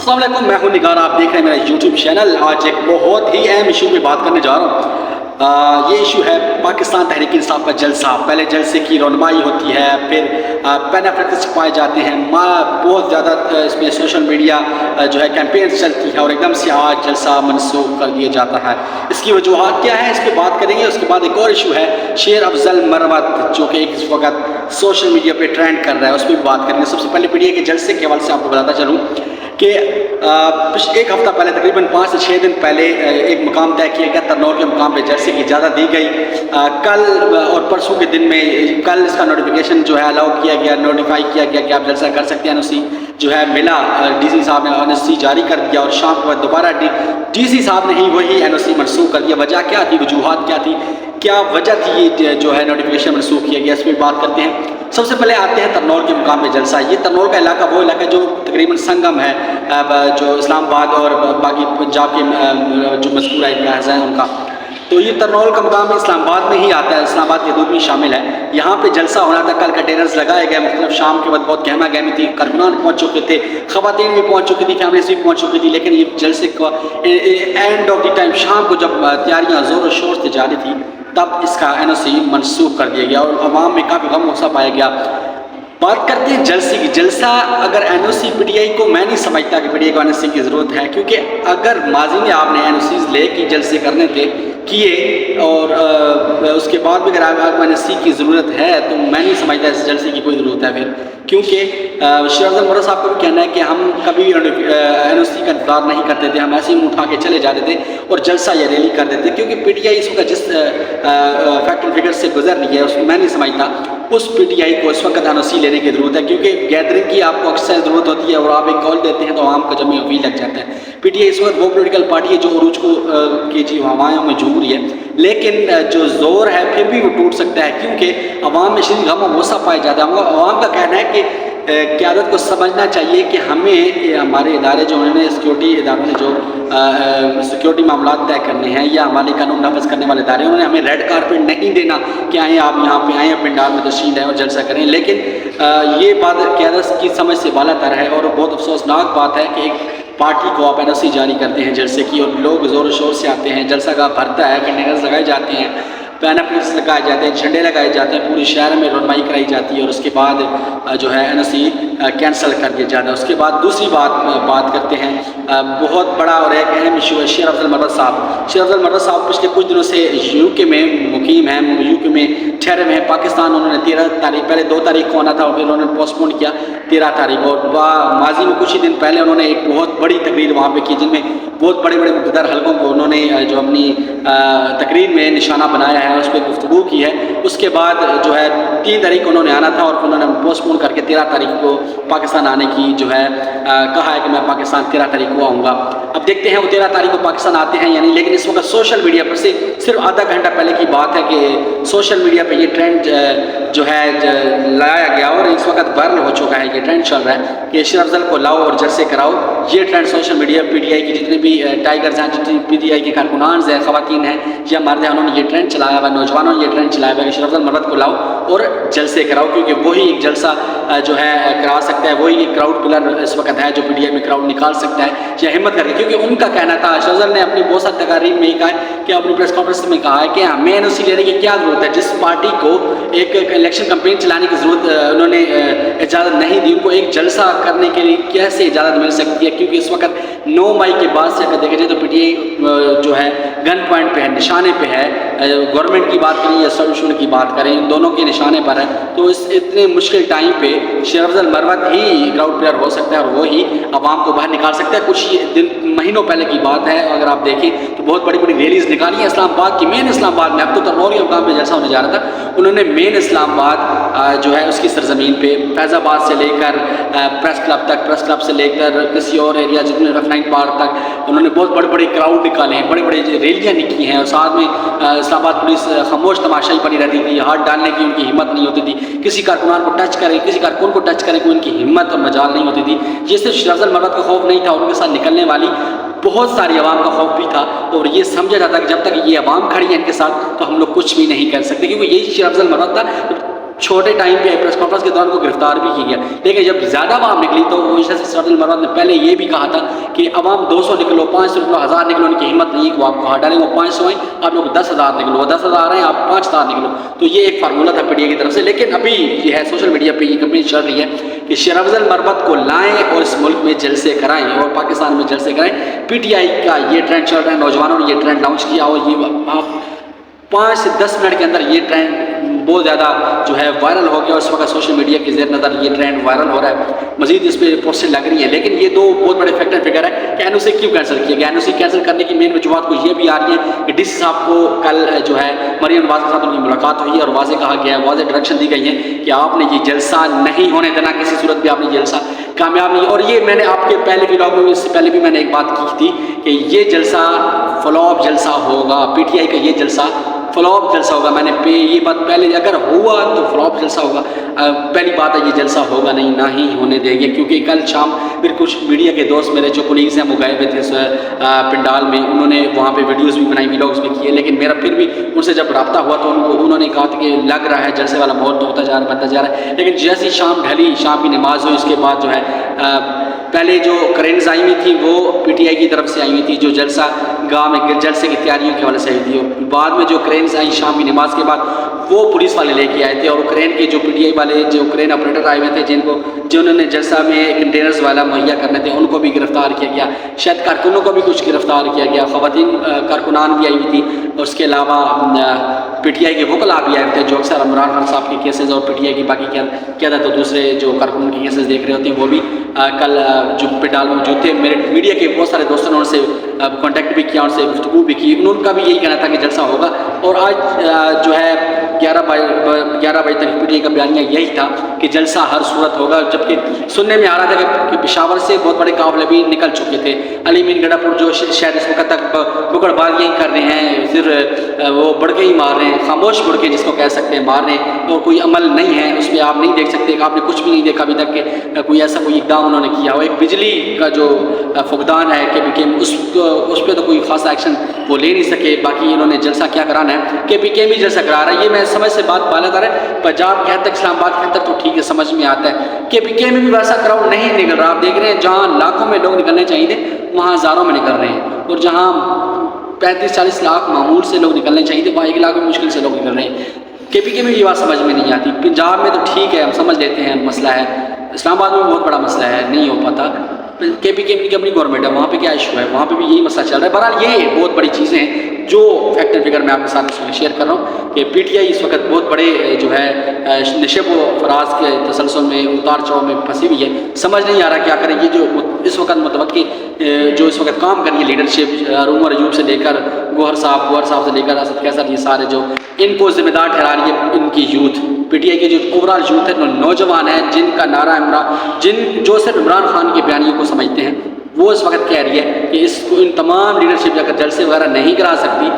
अस्सलाम वालेकुम, मैं हूं निगार, आप देख रहे हैं मेरा यूट्यूब चैनल। आज एक बहुत ही अहम इशू पे बात करने जा रहा हूं। ये इशू है पाकिस्तान तहरीक इंसाफ का जलसा। पहले जलसे की रौनमाई होती है, फिर पेनाफ्लेक्स पाए जाते हैं, बहुत ज़्यादा इसमें सोशल मीडिया जो है कैंपेन चलती है और एकदम से आज जलसा मनसूख कर दिया जाता है। इसकी वजूहत क्या है, इस पर बात करेंगे। उसके बाद एक और इशू है शेर अफजल मरवत, जो कि इस वक्त सोशल मीडिया पे ट्रेंड कर रहा है, उस पर भी बात करेंगे। सबसे पहले पीडीए के जलसे के हवाले से आपको बताता चलूँ कि एक हफ़्ता पहले, तकरीबन 5 से 6 दिन पहले, एक मुकाम तय किया गया। तरनौल के मुकाम पे जलसे की इजाज़त दी गई। कल और परसों के दिन में कल इसका नोटिफिकेशन जो है अलाउ किया गया, नोटिफाई किया गया कि आप जलसा कर सकते हैं। एनओसी जो है मिला, डीसी साहब ने एनओसी जारी कर दिया और शाम के बाद दोबारा डीसी साहब ने ही वही एनओसी मनसूख कर दिया। वजह क्या थी, वजूहत क्या थी, क्या वजह थी ये जो है नोटिफिकेशन मनसूख किया गया, इस पर बात करते हैं। सबसे पहले आते हैं तरनौल के मुकाम पे जलसा। ये तरनौल का इलाका वो इलाका जो तकरीबन संगम है जो इस्लामाबाद और बाकी पंजाब के जो मज़कूर एरियाज़ हैं उनका। तो ये तरनौल का मुकाम इस्लामाबाद में ही आता है, इस्लामाबाद के हदूद में शामिल है। यहाँ पे जलसा होना था। कल कंटेनर्स लगाए गए मुख्तलिफ। शाम के बाद बहुत गहमा गहमी थी, कारकुनान पहुँच चुके थे, ख़वातीन भी पहुँच चुकी थी, फैमिलीज भी पहुँच चुकी थी। लेकिन ये जलसे का एंड ऑफ द टाइम, शाम को जब तैयारियाँ ज़ोर और शोर से जारी थी, तब इसका एनओसी मनसूख कर दिया गया और अवाम में काफ़ी गम गुस्सा पाया गया। बात करते हैं जलसे की। जलसा अगर एनओसी पीटीआई को, मैं नहीं समझता कि पीटीआई को एनओसी की ज़रूरत है, क्योंकि अगर माजी में आपने एनओसीज ले कि जलसे करने थे किए और उसके बाद भी अगर आपको एनओसी की ज़रूरत है, तो मैं नहीं समझता इस जलसे की कोई ज़रूरत है फिर। क्योंकि शेर अफजल मरवत साहब का भी कहना है कि हम कभी एनओसी का इंतजार नहीं करते थे, हम ऐसे ही उठा के चले जाते थे और जलसा या रैली कर देते। क्योंकि पीटीआई इस वक्त जिस फैक्ट फिगर से गुजर रही है, उसमें मैं नहीं समझता उस पीटीआई को इस वक्त एनओसी लेने की ज़रूरत है। क्योंकि गैदरिंग की आपको अक्सर ज़रूरत होती है और आप एक कॉल देते हैं तो आवाम का जमी अफील लग जाता है। पीटीआई इस वक्त वो पोलिटिकल पार्टी है जो अरूज को की जी हवाओं में झूम रही है, लेकिन जो ज़ोर है फिर भी वो टूट सकता है, क्योंकि अवाम में शदीद गम और गुस्सा पाया जाता है। अवाम का कहना है कि क़यादत को समझना चाहिए कि हमें हमारे इदारे जो उन्होंने सिक्योरिटी इदारों ने जो सिक्योरिटी मामला तय करने हैं या हमारे कानून नाफज करने वाले इदारे, उन्होंने हमें रेड कारपेट नहीं देना कि आएँ आप यहाँ पे आएँ, पंडाल में तशरीफ़ लाएँ और जलसा करें। लेकिन ये बात क़यादत की समझ से बालातर है और बहुत अफसोसनाक बात है कि एक पार्टी को आप एनओसी जारी करते हैं जलसे की और लोग ज़ोर शोर से आते हैं, जलसा का भरता है, कंटेनर्स लगाए जाते हैं, पैनाफ्लेक्स लगाए जाते हैं, झंडे लगाए जाते हैं, पूरे शहर में रौनमाई कराई जाती है और उसके बाद जो है एनओसी कैंसिल कर दिया जाता है। उसके बाद दूसरी बात करते हैं, बहुत बड़ा और एक अहम इशू है शेर अफजल मरवत साहब। शेर अफजल मरवत साहब पिछले कुछ दिनों से यूके में मुकीम हैं, यूके में ठहरे हुए हैं। पाकिस्तान उन्होंने 13 तारीख, पहले 2 तारीख को आना था और फिर उन्होंने पोस्टपोन किया 13 तारीख। और माजी में कुछ ही दिन पहले उन्होंने एक बहुत बड़ी तकरीर वहाँ पे की, जिनमें बहुत बड़े बड़े मुक़द्दर हलकों को उन्होंने जो अपनी तकरीर में निशाना बनाया है, उस पर गुफ्तगू की है। उसके बाद जो है 3 तारीख को उन्होंने आना था और उन्होंने पोस्टपोन करके 13 तारीख को पाकिस्तान आने की जो है कहा है कि मैं पाकिस्तान 13 तारीख को आऊँगा। अब देखते हैं वो 13 तारीख को पाकिस्तान आते हैं या नहीं। लेकिन इस वक्त सोशल मीडिया पर से सिर्फ आधा घंटा पहले की बात है कि सोशल मीडिया पर ये ट्रेंड जो है लाया गया और इस वक्त वायरल हो चुका है। ये ट्रेंड चल रहा है कि शेर अफजल को लाओ और जलसे कराओ। ये ट्रेंड सोशल मीडिया पीटीआई की जितने भी टाइगर्स हैं, जितनी पीटीआई के कारकुनान हैं, ख़वातीन हैं या मर्द हैं, उन्होंने ये ट्रेंड चलाया हुआ, नौजवानों ने ये ट्रेंड चलाया हुआ कि शेर अफजल मरवत को लाओ और जलसे कराओ, क्योंकि वही एक जलसा जो है करा सकता है, वही एक क्राउड पिलर इस वक्त है जो पीटीआई में क्राउड निकाल सकता है या हिम्मत करके। क्योंकि उनका कहना था, शेर अफजल ने अपनी बहुत सारी तकारीर में ही कहा है कि अपनी प्रेस कॉन्फ्रेंस में कहा है कि हमें एनओसी लेने की क्या ज़रूरत है। जिस पार्टी को एक इलेक्शन कैंपेन चलाने की ज़रूरत उन्होंने इजाज़त नहीं दी, उनको एक जलसा करने के लिए कैसे इजाज़त मिल सकती है। क्योंकि इस वक्त 9 मई के बाद से अगर देखा जाए तो पीटीआई जो है गन पॉइंट पे है, निशाने पे है। गवर्नमेंट की बात करें या सॉल्यूशन की बात करें, इन दोनों के निशाने पर है। तो इस इतने मुश्किल टाइम पे शेर अफजल मरवत ही क्राउड प्लेयर हो सकता है और वो ही आवाम को बाहर निकाल सकता है। कुछ दिन महीनों पहले की बात है, अगर आप देखें तो बहुत बड़ी बड़ी रैलीज निकाली है इस्लामाबाद की, मेन इस्लामाबाद में। अब तो तरनौल के मुकाम पे जैसा होने जा रहा था, उन्होंने मेन इस्लामाबाद जो है उसकी सरजमीन पे फैज़ाबाद से लेकर प्रेस क्लब तक, प्रेस क्लब से लेकर किसी और एरिया जितने रफनाइन पार्क तक उन्होंने बहुत बड़े बड़े क्राउड निकाले हैं, बड़े बड़े रैलियाँ निकी हैं। और साथ में इस्लामाबाद पुलिस खामोश तमाशाई बनी रहती थी, हाथ डालने की उनकी हिम्मत नहीं होती थी, किसी कारकुनान को टच करें, किसी कारकुन को टच करें, कोई उनकी हिम्मत और मजाल नहीं होती थी। ये सिर्फ शेर अफजल मरवत का खौफ नहीं था, उनके साथ निकलने वाली बहुत सारी आवाम का खौफ भी था। और ये समझा जाता कि जब तक ये आवाम खड़ी है इनके साथ तो हम लोग कुछ भी नहीं कर सकते, क्योंकि यही शेर अफजल मरवत था। چھوٹے ٹائم پہ پریس کانفرنس کے دوران کو گرفتار بھی کی گیا، لیکن جب زیادہ عوام نکلی تو عائشہ سے سرد المرد نے پہلے یہ بھی کہا تھا کہ عوام 200 نکلو، 500 نکلو، 1000 نکلو، ان کی ہمت نہیں کہ وہ آپ کو ہار ڈالیں، وہ 500 ہیں، آپ لوگ 10,000 نکلو، وہ 10,000 ہیں، آپ 5,000 نکلو. تو یہ ایک فارمولہ تھا پی ٹی آئی کی طرف سے. لیکن ابھی یہ ہے سوشل میڈیا پہ یہ کمپنی چل رہی ہے کہ شیر افضل مربت کو لائیں اور اس ملک میں جلسے کرائیں اور پاکستان میں جلسے کرائیں. پی ٹی آئی کا یہ ٹرینڈ چل رہا ہے، نوجوانوں نے یہ ٹرینڈ لانچ کیا اور یہ آپ 5 سے 10 منٹ کے اندر یہ ٹرینڈ بہت زیادہ جو ہے وائرل ہو گیا. اس وقت سوشل میڈیا کے زیر نظر یہ ٹرینڈ وائرل ہو رہا ہے، مزید اس پہ پوسٹیں لگ رہی ہیں. لیکن یہ دو بہت بڑے فیکٹر فگر ہے کہ این او سی کیوں کینسل کیا گیا. این او سی کینسل کرنے کی مین وجوہات کو یہ بھی آ رہی ہے کہ ڈی سی صاحب کو کل جو ہے مریم نواز کے ساتھ ان کی ملاقات ہوئی ہے اور واضح کہا گیا ہے، واضح ڈائریکشن دی گئی ہے کہ آپ نے یہ جلسہ نہیں ہونے دینا، کسی صورت بھی آپ نے جلسہ کامیاب نہیں. اور یہ میں نے آپ کے پہلے ولاگ میں، اس سے پہلے بھی میں نے ایک بات کی تھی کہ یہ جلسہ فلاپ جلسہ ہوگا، پی ٹی آئی کا یہ جلسہ فلاپ جلسہ ہوگا. میں نے یہ بات پہلے اگر ہوا تو فلاپ جلسہ ہوگا. پہلی بات ہے یہ جلسہ ہوگا نہیں، نہ ہی ہونے دیں گے، کیونکہ کل شام پھر کچھ میڈیا کے دوست میرے جو کولیگز ہیں وہ گئے ہوئے تھے پنڈال میں، انہوں نے وہاں پہ ویڈیوز بھی بنائی، ولاگز بھی کیے. لیکن میرا پھر بھی ان سے جب رابطہ ہوا تو انہوں نے کہا کہ لگ رہا ہے جلسے والا ماحول تو ہوتا جا رہا ہے، بنتا جا رہا ہے. لیکن جیسی شام ڈھلی، شام کی نماز ہوئی، اس کے بعد جو ہے پہلے جو کرینز آئی ہوئی تھی وہ پی ٹی آئی کی طرف سے آئی ہوئی تھی، جو جلسہ گاہ میں جلسے کی تیاریوں کے حوالے سے آئی تھی. بعد میں جو کرینز آئی شام کی نماز کے بعد وہ پولیس والے لے کے آئے تھے، اور کرین کے جو پی ٹی آئی والے جو کرین آپریٹر آئے ہوئے تھے جنہوں نے جلسہ میں کنٹینرز والا مہیا کرنے تھے، ان کو بھی گرفتار کیا گیا. شاید کارکنوں کو بھی کچھ گرفتار کیا گیا، خواتین کارکنان بھی آئی ہوئی تھی. اس کے علاوہ پی ٹی آئی کے وکلاء بھی آئے ہوئے تھے جو اکثر عمران خان صاحب کے کیسز اور پی ٹی آئی کی باقی قیادت اور دوسرے جو کارکنوں کے کیسز دیکھ رہے ہوتے ہیں وہ بھی کل جو پنڈال میں موجود تھے. میرے میڈیا کے بہت سارے دوستوں نے ان سے کانٹیکٹ بھی کیا، ان سے گفتگو بھی کی. ان کا بھی یہی کہنا تھا کہ جلسہ ہوگا. اور آج جو ہے 11 بجے تک پی ٹی آئی کا بیانیہ یہی تھا کہ جلسہ ہر صورت ہوگا. جبکہ سننے میں آ رہا تھا کہ پشاور سے بہت بڑے قافلے بھی نکل چکے تھے. علی مین گڑھا پور جو شہر اس وقت تک بکڑ بازیاں کر رہے ہیں، پھر وہ بڑکے ہی مار رہے ہیں، خاموش بڑکے جس کو کہہ سکتے ہیں مار رہے ہیں، اور کوئی عمل نہیں ہے اس پہ. آپ نہیں دیکھ سکتے کہ آپ نے کچھ بھی نہیں دیکھا ابھی تک کہ کوئی ایسا کوئی اقدام انہوں نے کیا ہو. ایک بجلی کا جو فقدان ہے کہ اس پہ تو کوئی خاصا ایکشن وہ لے نہیں سکے. باقی انہوں نے جلسہ کیا کرانا ہے، کے پی کے بھی جلسہ کرا رہا ہے. یہ میں سمجھ سے بات بالا دار ہے، پنجاب کے حد تک اسلام آباد کے حد تک تو ٹھیک ہے، سمجھ میں آتا ہے. کے پی کے میں بھی ویسا کراؤڈ نہیں نکل رہا. آپ دیکھ رہے ہیں جہاں لاکھوں میں لوگ نکلنے چاہیے تھے وہاں ہزاروں میں نکل رہے ہیں، اور جہاں 35-40 لاکھ معمول سے لوگ نکلنے چاہیے تھے وہاں 1 لاکھ میں مشکل سے لوگ نکل رہے ہیں. کے پی کے میں یہ بات سمجھ میں نہیں آتی. پنجاب میں تو ٹھیک ہے، ہم سمجھ لیتے ہیں مسئلہ ہے. اسلام آباد میں بہت بڑا مسئلہ ہے، نہیں ہو پاتا. کے پی کے کی اپنی گورنمنٹ ہے، وہاں پہ کیا ایشو ہے، وہاں پہ بھی یہی مسئلہ چل رہا ہے. بہرحال یہ بہت بڑی چیزیں ہیں جو فیکٹر فگر میں آپ کے ساتھ شیئر کر رہا ہوں کہ پی ٹی آئی اس وقت بہت بڑے جو ہے نشیب و فراز کے تسلسل میں اتار چڑھاؤ میں پھنسی ہوئی ہے. سمجھ نہیں آ رہا کیا کریں. یہ جو اس وقت متوقع جو اس وقت کام کر رہی ہے لیڈرشپ، عمر ایوب سے لے کر گوہر صاحب سے لے کر اسد کیسر، یہ سارے جو ان کو ذمہ دار ٹھہرا رہی ہے ان کی یوتھ. پی ٹی آئی کے جو اوورال یوتھ ہے، نوجوان ہیں جن کا نعرہ جو صرف عمران خان کے بیانیوں کو سمجھتے ہیں، وہ اس وقت کہہ رہی ہے کہ اس کو ان تمام لیڈرشپ جا کر جلسے وغیرہ نہیں کرا سکتی.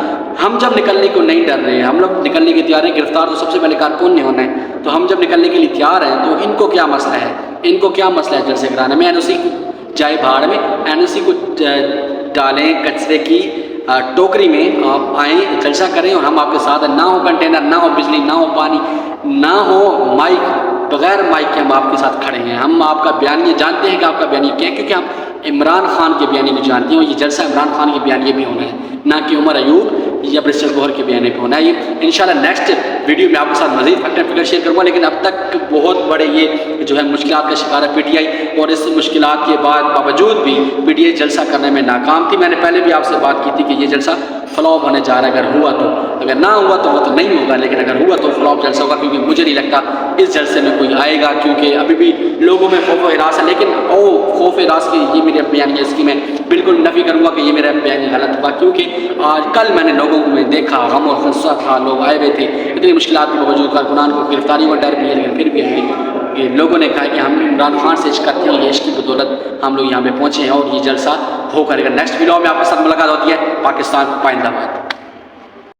ہم جب نکلنے کو نہیں ڈر رہے ہیں، ہم لوگ نکلنے کے تیار ہیں. گرفتار تو سب سے پہلے کارکن نے ہونا ہے. تو ہم جب نکلنے کے لیے تیار ہیں تو ان کو کیا مسئلہ ہے، ان کو کیا مسئلہ ہے جلسے کرانے میں. این او سی کو جائے بھاڑ میں، این او سی کو ڈالیں کچرے کی ٹوکری میں. آپ آئیں، جلسہ کریں اور ہم آپ کے ساتھ ہیں. نہ ہو کنٹینر، نہ ہو بجلی، نہ ہو پانی، نہ ہو مائک، بغیر مائک کے ہم آپ کے ساتھ کھڑے ہیں. ہم آپ کا بیانیہ جانتے ہیں کہ آپ کا بیانیہ کیا ہے، کیونکہ ہم عمران خان کے بیانیے بھی جانتے ہیں اور یہ جلسہ عمران خان کے بیانیے بھی ہونا ہے، نہ کہ عمر ایوب یا برسٹر گوہر کے بیانیے پہ ہونا ہے. یہ انشاءاللہ نیکسٹ ویڈیو میں آپ کے ساتھ مزید فیکٹر فگر شیئر کروں گا. لیکن اب تک بہت بڑے یہ جو ہے مشکلات کا شکار ہے پی ٹی آئی، اور اس مشکلات کے باوجود بھی پی ٹی آئی جلسہ کرنے میں ناکام تھی. میں نے پہلے بھی آپ سے بات کی تھی کہ یہ جلسہ فلاپ ہونے جا رہا ہے. اگر ہوا تو، اگر نہ ہوا تو وہ تو نہیں ہوگا، لیکن اگر ہوا تو فلاپ جلسہ ہوگا. کیونکہ مجھے نہیں لگتا اس جلسے میں کوئی آئے گا، کیونکہ ابھی بھی لوگوں میں خوف و ہراس ہے. لیکن خوف ہراس کی یہ میرے بیان ہے، اس کی میں بالکل نفی کروں گا کہ یہ میرا بیان غلط ہوا. کیونکہ آج کل میں نے لوگوں کو دیکھا، غم اور خنثی تھا، لوگ آئے ہوئے تھے اتنی مشکلات کے باوجود. کارکنان کو گرفتاری کا ڈر بھی ہے لیکن پھر بھی آئے. لوگوں نے کہا کہ ہم عمران خان سے عشق کرتے ہیں، یہ عشق کی بدولت ہم لوگ یہاں پہ پہنچے ہیں اور یہ جلسہ ہو کر. اگر نیکسٹ ویڈیو میں آپ کے ساتھ ملاقات ہوتی ہے. پاکستان پائندہ باد.